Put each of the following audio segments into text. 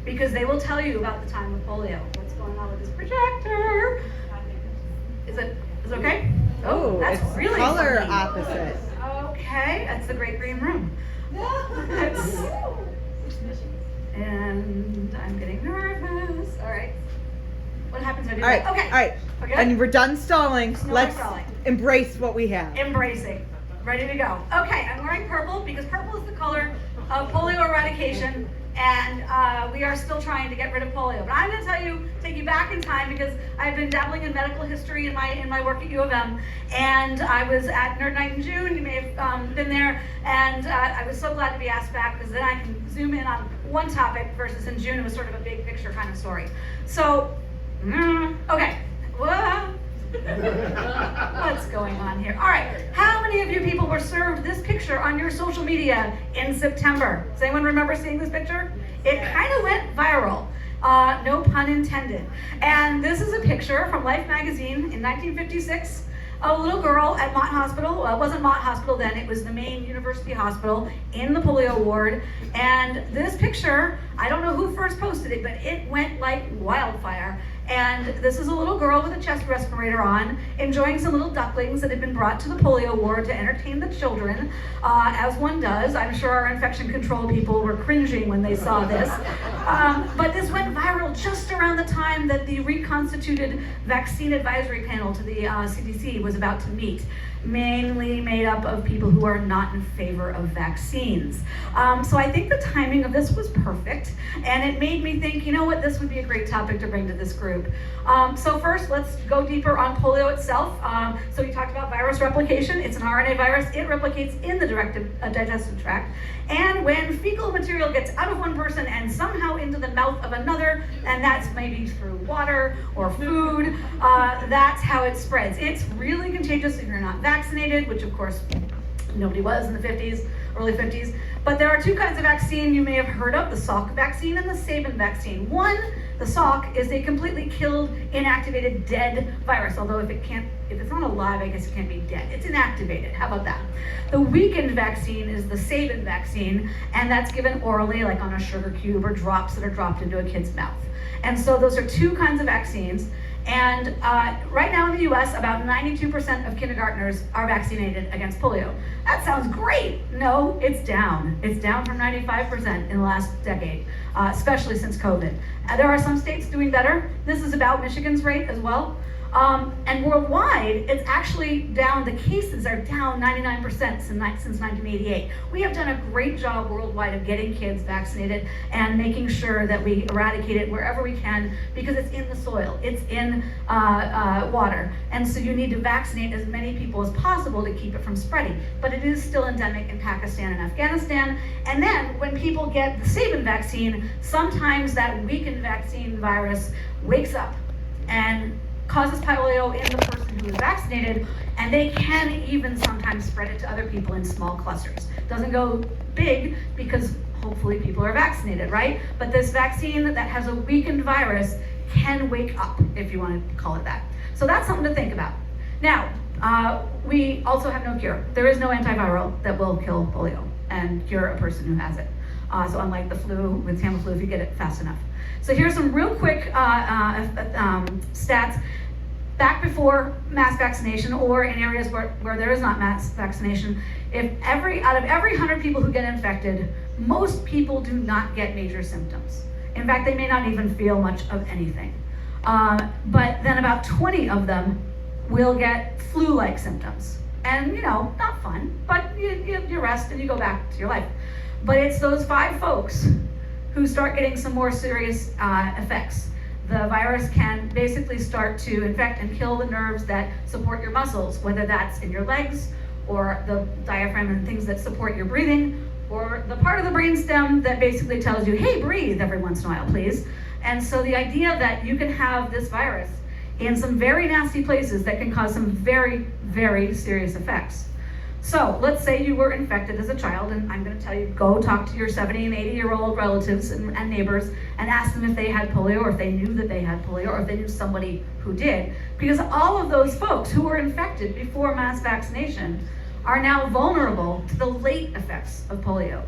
because they will tell you about the time of polio. What's going on with this projector? Is it okay? Oh, that's it's really color funny. opposite. Okay, that's the great green room. And I'm getting nervous. All right. What happens if I do that? Okay. All right. Okay. And we're done stalling. No more Let's stalling. embrace what we have. Embracing. Ready to go. Okay, I'm wearing purple because purple is the color of polio eradication, and we are still trying to get rid of polio. But I'm going to take you back in time because I've been dabbling in medical history in my work at U of M, and I was at Nerd Nite in June. You may have been there, and I was so glad to be asked back because then I can zoom in on one topic versus in June it was sort of a big picture kind of story. So, okay. What's going on here? All right, how many of you people were served this picture on your social media in September? Does anyone remember seeing this picture? It kind of went viral, no pun intended. And this is a picture from Life magazine in 1956. A little girl at Mott Hospital. Well, it wasn't Mott Hospital then, it was the main university hospital in the polio ward. And this picture, I don't know who first posted it, but it went like wildfire. And this is a little girl with a chest respirator on, enjoying some little ducklings that had been brought to the polio ward to entertain the children, as one does. I'm sure our infection control people were cringing when they saw this. But this went viral just around the time that the reconstituted vaccine advisory panel to the CDC was about to meet, mainly made up of people who are not in favor of vaccines. So I think the timing of this was perfect, and it made me think, you know what, this would be a great topic to bring to this group. So first, let's go deeper on polio itself. So we talked about virus replication. It's an RNA virus. It replicates in the digestive tract. And when fecal material gets out of one person and somehow into the mouth of another, and that's maybe through water or food, that's how it spreads. It's really contagious if you're not vaccinated, which of course nobody was in the 50s, early 50s. But there are two kinds of vaccine you may have heard of, the Salk vaccine and the Sabin vaccine. One, the Salk, is a completely killed, inactivated, dead virus, although if it's not alive, I guess it can't be dead. It's inactivated, how about that? The weakened vaccine is the Sabin vaccine, and that's given orally, like on a sugar cube or drops that are dropped into a kid's mouth. And so those are two kinds of vaccines. And right now in the US, about 92% of kindergartners are vaccinated against polio. That sounds great. No, it's down. It's down from 95% in the last decade, especially since COVID. There are some states doing better. This is about Michigan's rate as well. And worldwide, it's actually down, the cases are down 99% since 1988. We have done a great job worldwide of getting kids vaccinated and making sure that we eradicate it wherever we can, because it's in the soil, it's in water. And so you need to vaccinate as many people as possible to keep it from spreading. But it is still endemic in Pakistan and Afghanistan. And then when people get the Sabin vaccine, sometimes that weakened vaccine virus wakes up and causes polio in the person who is vaccinated, and they can even sometimes spread it to other people in small clusters. Doesn't go big because hopefully people are vaccinated, right? But this vaccine that has a weakened virus can wake up, if you want to call it that. So that's something to think about. Now, we also have no cure. There is no antiviral that will kill polio and cure a person who has it. So unlike the flu, with Tamiflu, if you get it fast enough. So here's some real quick stats. Back before mass vaccination, or in areas where there is not mass vaccination, out of every 100 people who get infected, most people do not get major symptoms. In fact, they may not even feel much of anything. But then about 20 of them will get flu-like symptoms. And, not fun, but you rest and you go back to your life. But it's those 5 folks who start getting some more serious effects. The virus can basically start to infect and kill the nerves that support your muscles, whether that's in your legs or the diaphragm and things that support your breathing, or the part of the brainstem that basically tells you, hey, breathe every once in a while, please. And so the idea that you can have this virus in some very nasty places that can cause some very, very serious effects. So let's say you were infected as a child, and I'm going to tell you, go talk to your 70 and 80-year-old relatives and neighbors and ask them if they had polio, or if they knew that they had polio, or if they knew somebody who did. Because all of those folks who were infected before mass vaccination are now vulnerable to the late effects of polio.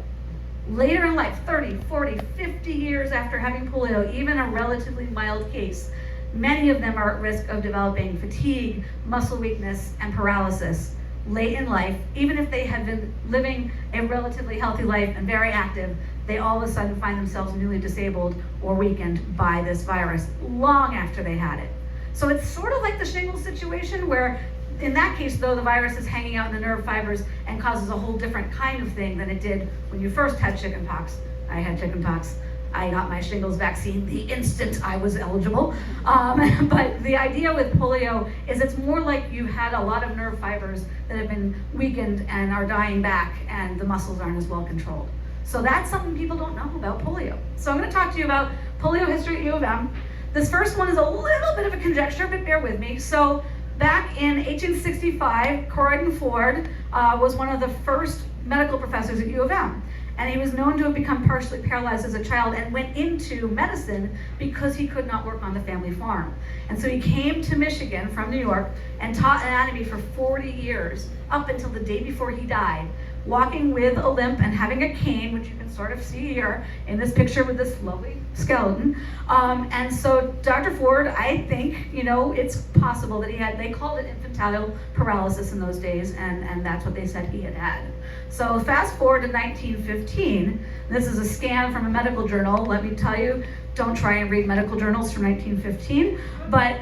Later in life, 30, 40, 50 years after having polio, even a relatively mild case, many of them are at risk of developing fatigue, muscle weakness, and paralysis late in life. Even if they have been living a relatively healthy life and very active, they all of a sudden find themselves newly disabled or weakened by this virus long after they had it. So it's sort of like the shingles situation where in that case, though, the virus is hanging out in the nerve fibers and causes a whole different kind of thing than it did when you first had chickenpox. I had chickenpox. I got my shingles vaccine the instant I was eligible. But the idea with polio is it's more like you had a lot of nerve fibers that have been weakened and are dying back, and the muscles aren't as well controlled. So that's something people don't know about polio. So I'm going to talk to you about polio history at U of M. This first one is a little bit of a conjecture, but bear with me. So back in 1865, Corydon Ford was one of the first medical professors at U of M. And he was known to have become partially paralyzed as a child and went into medicine because he could not work on the family farm. And so he came to Michigan from New York and taught anatomy for 40 years, up until the day before he died, walking with a limp and having a cane, which you can sort of see here in this picture with this lovely skeleton. And so Dr. Ford, I think, it's possible that they called it infantile paralysis in those days, and that's what they said he had had. So fast forward to 1915. This is a scan from a medical journal. Let me tell you, don't try and read medical journals from 1915. But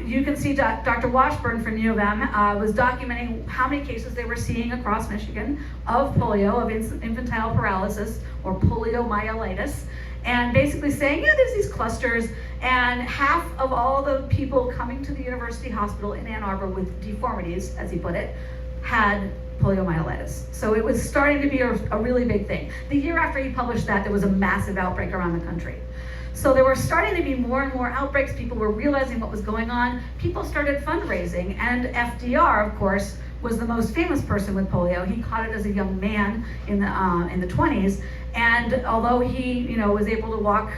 you can see Dr. Washburn from U of M was documenting how many cases they were seeing across Michigan of polio, of infantile paralysis, or poliomyelitis, and basically saying, yeah, there's these clusters, and half of all the people coming to the university hospital in Ann Arbor with deformities, as he put it, had poliomyelitis. So it was starting to be a really big thing. The year after he published that, there was a massive outbreak around the country. So there were starting to be more and more outbreaks. People were realizing what was going on. People started fundraising, and FDR, of course, was the most famous person with polio. He caught it as a young man in the 20s, and although he was able to walk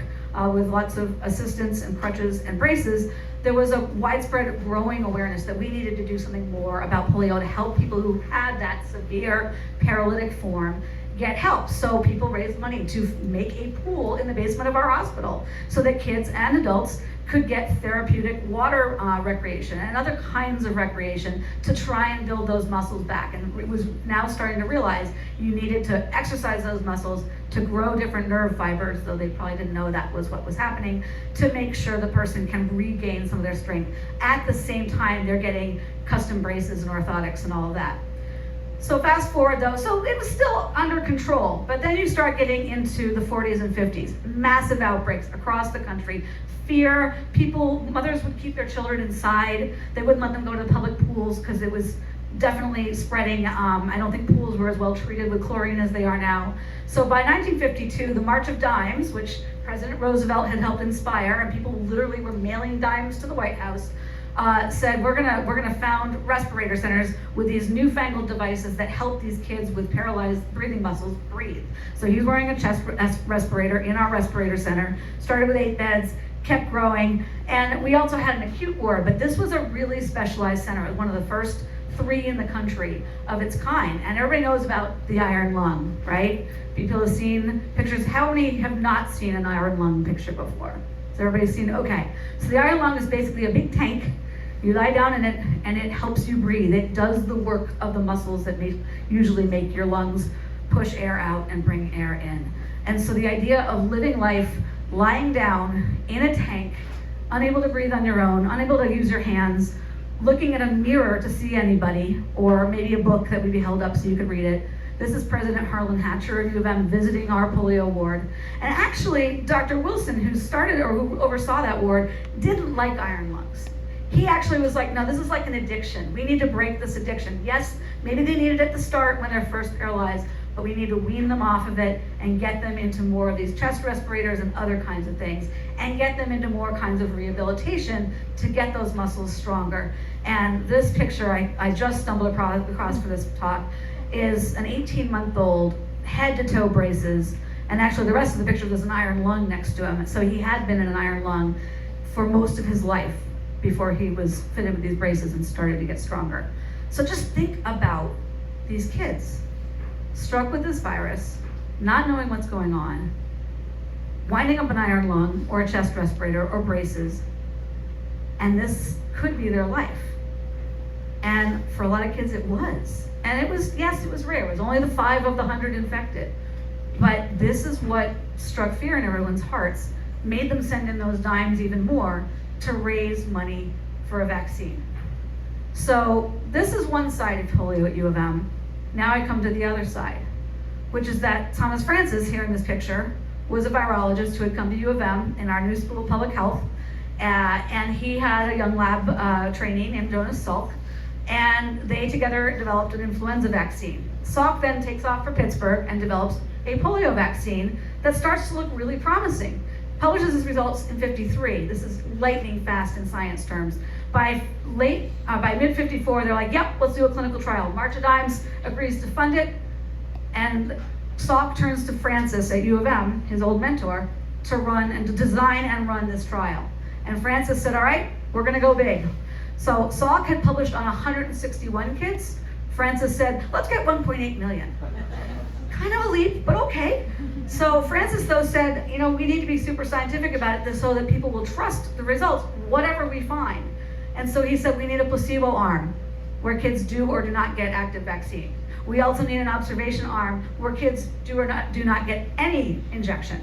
with lots of assistance and crutches and braces, there was a widespread growing awareness that we needed to do something more about polio to help people who had that severe paralytic form get help. So people raised money to make a pool in the basement of our hospital so that kids and adults could get therapeutic water recreation and other kinds of recreation to try and build those muscles back. And it was now starting to realize you needed to exercise those muscles to grow different nerve fibers, though they probably didn't know that was what was happening, to make sure the person can regain some of their strength. At the same time, they're getting custom braces and orthotics and all of that. So fast forward though, so it was still under control, but then you start getting into the 40s and 50s, massive outbreaks across the country. Fear, mothers would keep their children inside. They wouldn't let them go to the public pools because it was definitely spreading. I don't think pools were as well treated with chlorine as they are now. So by 1952, the March of Dimes, which President Roosevelt had helped inspire, and people literally were mailing dimes to the White House, said we're gonna found respirator centers with these newfangled devices that help these kids with paralyzed breathing muscles breathe. So he's wearing a chest respirator in our respirator center, started with 8 beds, kept growing, and we also had an acute ward, but this was a really specialized center. It was one of the first 3 in the country of its kind, and everybody knows about the iron lung, right? People have seen pictures. How many have not seen an iron lung picture before? So everybody's seen, okay. So the iron lung is basically a big tank. You lie down in it, and it helps you breathe. It does the work of the muscles that usually make your lungs push air out and bring air in. And so the idea of living life lying down in a tank, unable to breathe on your own, unable to use your hands, looking at a mirror to see anybody, or maybe a book that would be held up so you could read it. This is President Harlan Hatcher of U of M visiting our polio ward. And actually, Dr. Wilson, who oversaw that ward, didn't like iron lungs. He actually was like, no, this is like an addiction. We need to break this addiction. Yes, maybe they need it at the start when they're first paralyzed, but we need to wean them off of it and get them into more of these chest respirators and other kinds of things, and get them into more kinds of rehabilitation to get those muscles stronger. And this picture I just stumbled across for this talk is an 18-month-old, head-to-toe braces, and actually the rest of the picture there's an iron lung next to him. So he had been in an iron lung for most of his life before he was fitted with these braces and started to get stronger. So just think about these kids struck with this virus, not knowing what's going on, winding up an iron lung or a chest respirator or braces, and this could be their life. And for a lot of kids it was. And it was, yes, it was rare. It was only the 5 of the 100 infected. But this is what struck fear in everyone's hearts, made them send in those dimes even more to raise money for a vaccine. So this is one side of polio at U of M. Now I come to the other side, which is that Thomas Francis, here in this picture, was a virologist who had come to U of M in our new school of public health, and he had a young lab trainee named Jonas Salk, and they together developed an influenza vaccine. Salk then takes off for Pittsburgh and develops a polio vaccine that starts to look really promising. Publishes his results in '53. This is lightning fast in science terms. By mid-54, they're like, yep, let's do a clinical trial. March of Dimes agrees to fund it, and Salk turns to Francis at U of M, his old mentor, to run and to design and run this trial. And Francis said, all right, we're gonna go big. So Salk had published on 161 kids. Francis said, let's get 1.8 million. Kind of a leap, but okay. So Francis, though, said, we need to be super scientific about it so that people will trust the results, whatever we find. And so he said, we need a placebo arm where kids do or do not get active vaccine. We also need an observation arm where kids do not get any injection.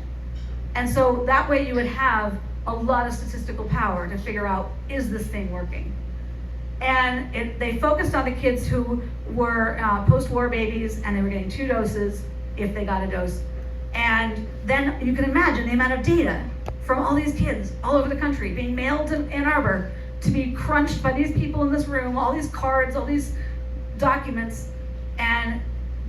And so that way you would have a lot of statistical power to figure out, is this thing working? And they focused on the kids who were post-war babies, and they were getting 2 doses if they got a dose. And then you can imagine the amount of data from all these kids all over the country being mailed to Ann Arbor to be crunched by these people in this room, all these cards, all these documents. And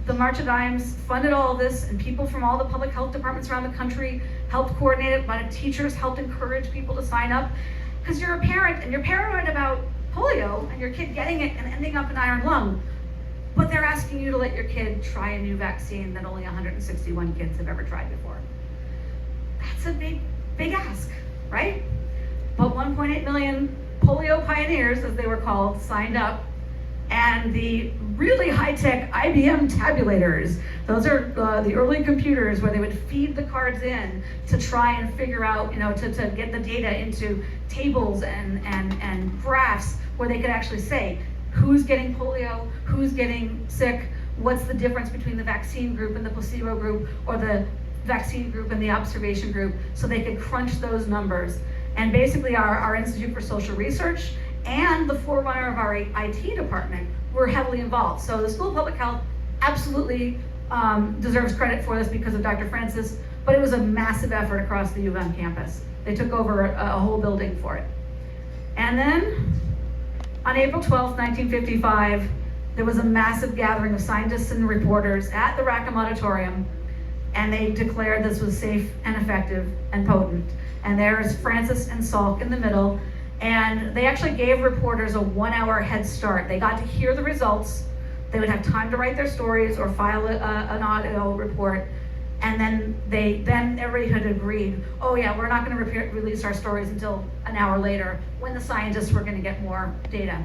the March of Dimes funded all of this, and people from all the public health departments around the country helped coordinate it. A lot of teachers helped encourage people to sign up. Because you're a parent and you're paranoid about polio and your kid getting it and ending up in iron lung, but they're asking you to let your kid try a new vaccine that only 161 kids have ever tried before. That's a big ask, right? But 1.8 million polio pioneers, as they were called, signed up, and the really high-tech IBM tabulators, those are the early computers where they would feed the cards in to try and figure out, to get the data into tables and graphs where they could actually say who's getting polio, who's getting sick, what's the difference between the vaccine group and the placebo group, or the vaccine group and the observation group, so they could crunch those numbers. And basically our Institute for Social Research and the forerunner of our IT department were heavily involved. So the School of Public Health absolutely deserves credit for this because of Dr. Francis, but it was a massive effort across the U of M campus. They took over a whole building for it. And then on April 12th, 1955, there was a massive gathering of scientists and reporters at the Rackham Auditorium, and they declared this was safe and effective and potent. And there's Francis and Salk in the middle, and they actually gave reporters a 1-hour head start. They got to hear the results, they would have time to write their stories or file an audio report, and then everybody had agreed, oh yeah, we're not gonna release our stories until an hour later when the scientists were gonna get more data.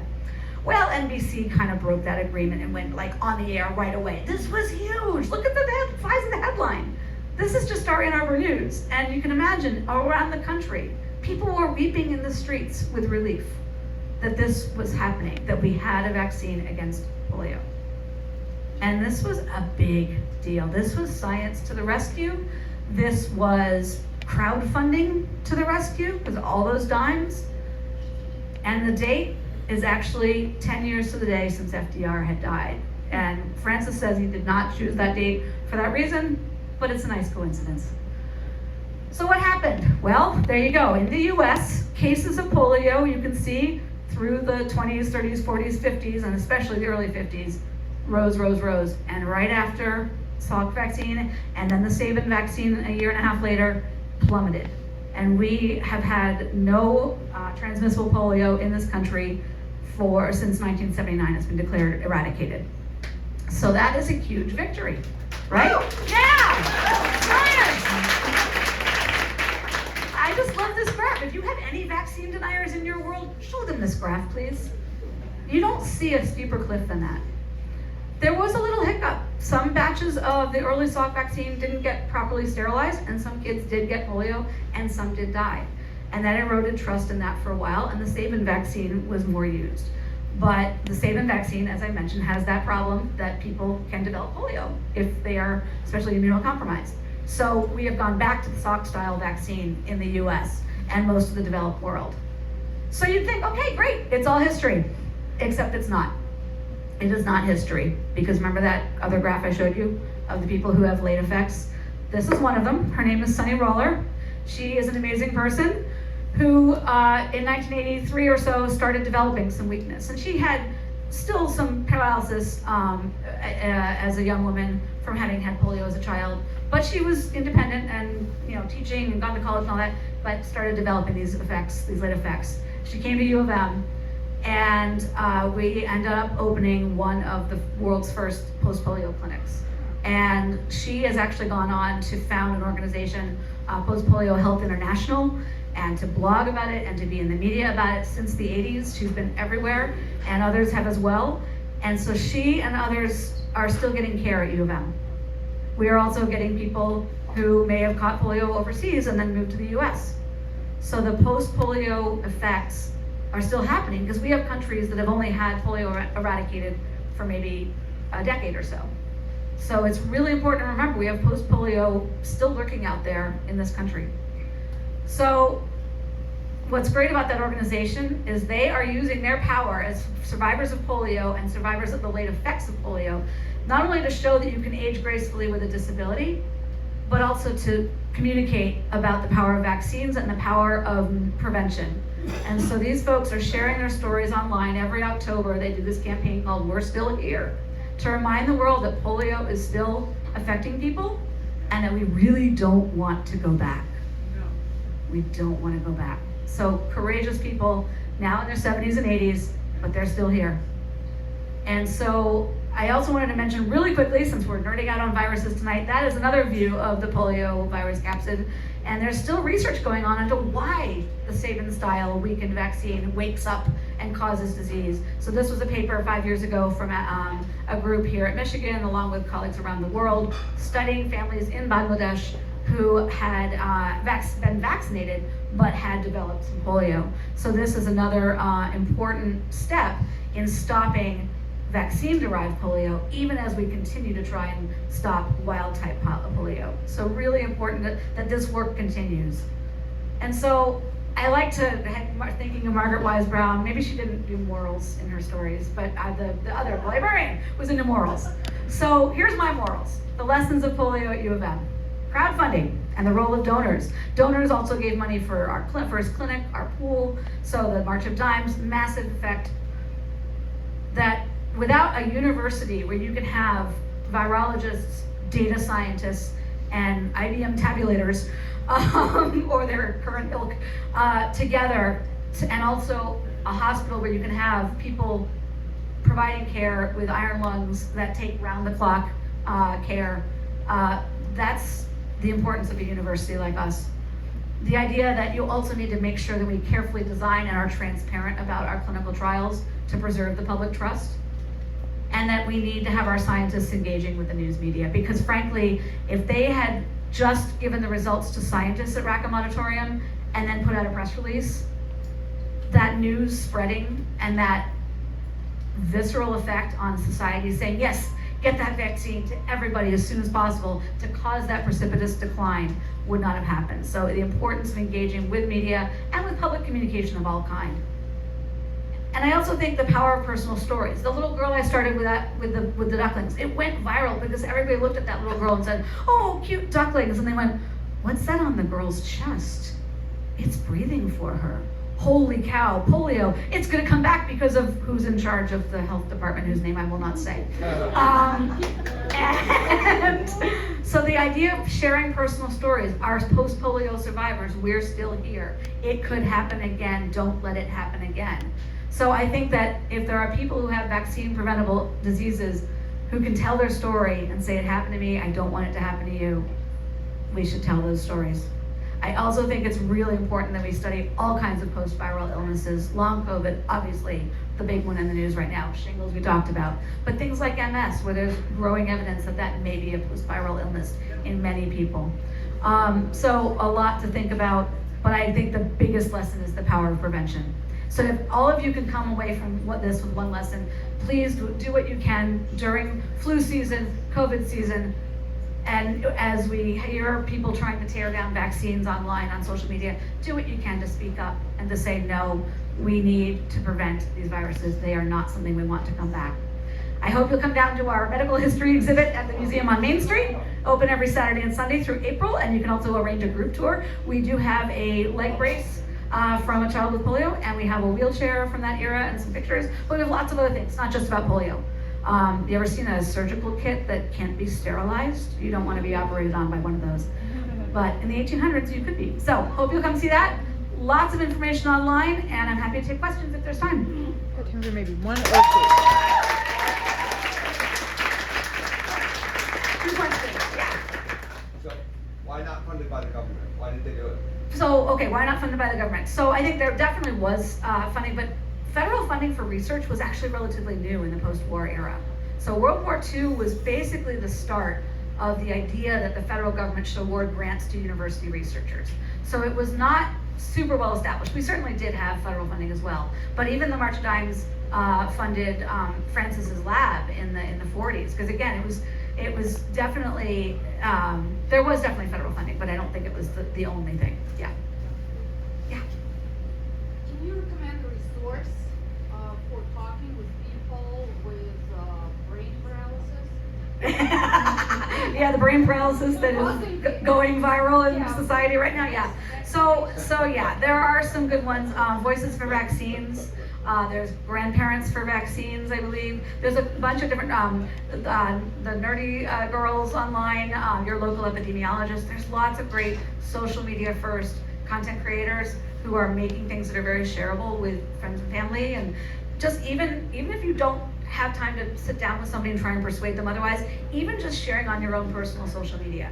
Well, NBC kind of broke that agreement and went on the air right away. This was huge, look at the size of the headline. This is just our Ann Arbor news, and you can imagine around the country, people were weeping in the streets with relief that this was happening, that we had a vaccine against polio. And this was a big deal. This was science to the rescue. This was crowdfunding to the rescue, because all those dimes. And the date is actually 10 years to the day since FDR had died. And Francis says he did not choose that date for that reason, but it's a nice coincidence. So what happened? Well, there you go. In the US, cases of polio, you can see through the 20s, 30s, 40s, 50s, and especially the early 50s, rose. And right after Salk vaccine, and then the Sabin vaccine a year and a half later, plummeted. And we have had no transmissible polio in this country since 1979. It's been declared eradicated. So that is a huge victory, right? Yeah! Science! I just love this graph. If you have any vaccine deniers in your world, show them this graph, please. You don't see a steeper cliff than that. There was a little hiccup some batches of the early Salk vaccine didn't get properly sterilized, and some kids did get polio, and some did die. And that eroded trust in that for a while, and the Sabin vaccine was more used. But the Sabin vaccine, as I mentioned, has that problem that people can develop polio if they are especially immunocompromised. So we have gone back to the Salk style vaccine in the US and most of the developed world. So you'd think, okay, great, it's all history, except it's not. It is not history, because remember that other graph I showed you of the people who have late effects? This is one of them. Her name is Sunny Roller. She is an amazing person who in 1983 or so started developing some weakness. And she had still some paralysis as a young woman from having had polio as a child. But she was independent and teaching and gone to college and all that, but started developing these effects, these late effects. She came to U of M, and we ended up opening one of the world's first post-polio clinics. And she has actually gone on to found an organization, Post-Polio Health International, and to blog about it and to be in the media about it since the 80s. She's been everywhere, and others have as well. And so she and others are still getting care at U of M. We are also getting people who may have caught polio overseas and then moved to the US. So the post-polio effects are still happening because we have countries that have only had polio eradicated for maybe a decade or so. So it's really important to remember we have post-polio still lurking out there in this country. So what's great about that organization is they are using their power as survivors of polio and survivors of the late effects of polio, not only to show that you can age gracefully with a disability, but also to communicate about the power of vaccines and the power of prevention. And so these folks are sharing their stories online. Every October they do this campaign called We're Still Here, to remind the world that polio is still affecting people and that we really don't want to go back. We don't want to go back. So courageous people now in their 70s and 80s, but they're still here. And so I also wanted to mention really quickly, since we're nerding out on viruses tonight, that is another view of the polio virus capsid. And there's still research going on into why the Sabin style weakened vaccine wakes up and causes disease. So this was a paper 5 years ago from a group here at Michigan, along with colleagues around the world, studying families in Bangladesh who had been vaccinated but had developed some polio. So this is another important step in stopping vaccine-derived polio, even as we continue to try and stop wild-type polio. So really important that this work continues. And so I like to, thinking of Margaret Wise Brown, maybe she didn't do morals in her stories, but the other librarian was into morals. So here's my morals, the lessons of polio at U of M. Crowdfunding and the role of donors. Donors also gave money for our first clinic, our pool, so the March of Dimes, massive effect. That without a university where you can have virologists, data scientists, and IBM tabulators, or their current ilk, together, and also a hospital where you can have people providing care with iron lungs that take round-the-clock care, that's the importance of a university like us. The idea that you also need to make sure that we carefully design and are transparent about our clinical trials to preserve the public trust, and that we need to have our scientists engaging with the news media, because frankly, if they had just given the results to scientists at Rackham Auditorium and then put out a press release, that news spreading and that visceral effect on society saying, yes, get that vaccine to everybody as soon as possible to cause that precipitous decline would not have happened. So the importance of engaging with media and with public communication of all kind. And I also think the power of personal stories. The little girl I started with the ducklings, it went viral because everybody looked at that little girl and said, oh, cute ducklings. And they went, what's that on the girl's chest? It's breathing for her. Holy cow, polio. It's gonna come back because of who's in charge of the health department, whose name I will not say. And so the idea of sharing personal stories, our post-polio survivors, we're still here. It could happen again, don't let it happen again. So I think that if there are people who have vaccine preventable diseases who can tell their story and say it happened to me, I don't want it to happen to you, we should tell those stories. I also think it's really important that we study all kinds of post-viral illnesses. Long COVID, obviously, the big one in the news right now. Shingles we talked about. But things like MS, where there's growing evidence that that may be a post-viral illness in many people. So a lot to think about, but I think the biggest lesson is the power of prevention. So if all of you can come away from this with one lesson, please do what you can during flu season, COVID season, and as we hear people trying to tear down vaccines online, on social media, do what you can to speak up and to say, no, we need to prevent these viruses. They are not something we want to come back. I hope you'll come down to our medical history exhibit at the museum on Main Street, open every Saturday and Sunday through April, and you can also arrange a group tour. We do have a leg brace from a child with polio, and we have a wheelchair from that era and some pictures, but we have lots of other things, not just about polio. You ever seen a surgical kit that can't be sterilized? You don't want to be operated on by one of those. But in the 1800s, you could be. So, hope you'll come see that. Lots of information online, and I'm happy to take questions if there's time. Maybe one or two. Two questions, yeah. So, why not funded by the government? Why did they do it? So, okay, why not funded by the government? So, I think there definitely was funding, but federal funding for research was actually relatively new in the post-war era. So World War II was basically the start of the idea that the federal government should award grants to university researchers. So it was not super well established. We certainly did have federal funding as well, but even the March of Dimes funded Francis's lab in the 40s, because again, it was definitely there was definitely federal funding, but I don't think it was the only thing. Yeah. Yeah. Can you recommend a resource for talking with people with brain paralysis? Yeah, the brain paralysis that is going viral in society right now. Yeah. So yeah, there are some good ones. Voices for Vaccines. There's Grandparents for Vaccines, I believe. There's a bunch of different, the Nerdy Girls online, your local epidemiologist. There's lots of great social media first content creators who are making things that are very shareable with friends and family. And just even if you don't have time to sit down with somebody and try and persuade them otherwise, even just sharing on your own personal social media.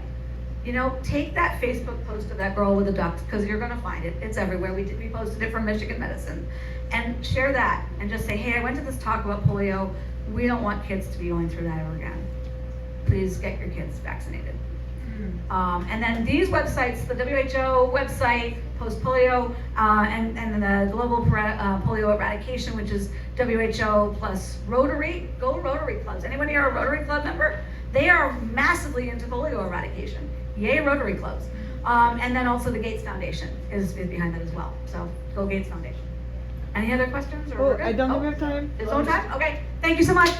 You know, take that Facebook post of that girl with the ducks, because you're gonna find it. It's everywhere. We posted it from Michigan Medicine. And share that and just say, hey, I went to this talk about polio. We don't want kids to be going through that ever again. Please get your kids vaccinated. And then these websites, the WHO website, post-polio, and the global polio eradication, which is WHO plus Rotary. Go Rotary clubs. Anyone here a Rotary Club member? They are massively into polio eradication. Yay, Rotary clubs. And then also the Gates Foundation is behind that as well. So go Gates Foundation. Any other questions? Or Oh, I don't think we have time. It's on time? Okay. Thank you so much.